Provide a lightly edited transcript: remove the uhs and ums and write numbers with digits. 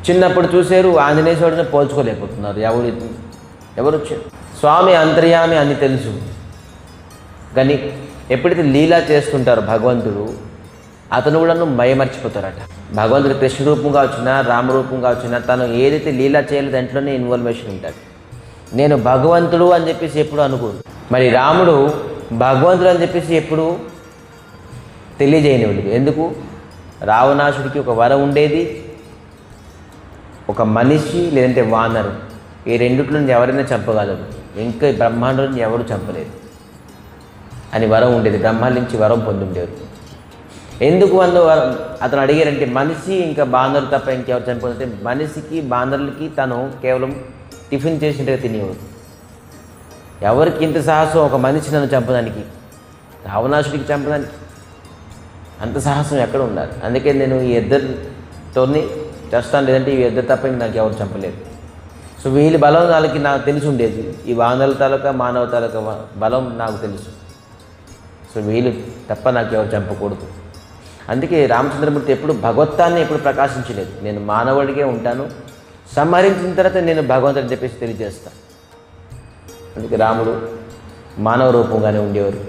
చిన్నప్పుడు చూశారు, ఆంజనేయ స్వామిని పోల్చుకోలేకపోతున్నారు. ఎవరు వచ్చారు? స్వామి అంతర్యామి అని తెలుసు, కానీ ఎప్పుడైతే లీలా చేస్తుంటారో భగవంతుడు, అతను కూడా మయమర్చిపోతారట. భగవంతుడు కృష్ణ రూపంగా వచ్చినా రామరూపంగా వచ్చినా తను ఏదైతే లీలా చేయాలో దాంట్లోనే ఇన్వాల్వేషన్ ఉంటుంది. నేను భగవంతుడు అని చెప్పేసి ఎప్పుడు అనుకోడు. మరి రాముడు భగవంతుడు అని చెప్పేసి ఎప్పుడు తెలియజేయనివ్వలేదు. ఎందుకు? రావణాసుడికి ఒక వరం ఉండేది, ఒక మనిషి లేదంటే వానరు, ఈ రెండిట్లో నుంచి ఎవరైనా చంపగలరు, ఇంకా బ్రహ్మాండం ఎవరు చంపలేదు అని వరం ఉండేది. బ్రహ్మాండ నుంచి వరం పొందుండేవారు. ఎందుకు అతను అడిగారంటే, మనిషి ఇంకా బాందరు తప్ప ఇంకెవరు చనిపోతుంటే, మనిషికి బాందరులకి తను కేవలం టిఫిన్ చేసినట్టుగా తినేవాడు. ఎవరికి ఇంత సాహసం ఒక మనిషి నన్ను చంపడానికి, రావణాసుడికి చంపడానికి అంత సాహసం ఎక్కడ ఉండాలి? అందుకే నేను ఈ ఇద్దరితోని చేస్తాను, లేదంటే ఈ ఇద్దరు తప్ప ఇంక నాకు ఎవరు చంపలేదు. సో వీళ్ళ బలం నాకు తెలిసి ఉండేది, ఈ వానరుల తాలూకా మానవ తాలూకా బలం నాకు తెలుసు. సో వీళ్ళు తప్ప నాకు ఎవరు చంపకూడదు. అందుకే రామచంద్రమూర్తి ఎప్పుడు భగవత్వాన్ని ఎప్పుడు ప్రకాశించలేదు. నేను మానవుడికే ఉంటాను, సంహరించిన తర్వాత నేను భగవంతుడిని చెప్పేసి తెలియజేస్తాను. అందుకే రాముడు మానవ రూపంగానే ఉండేవారు.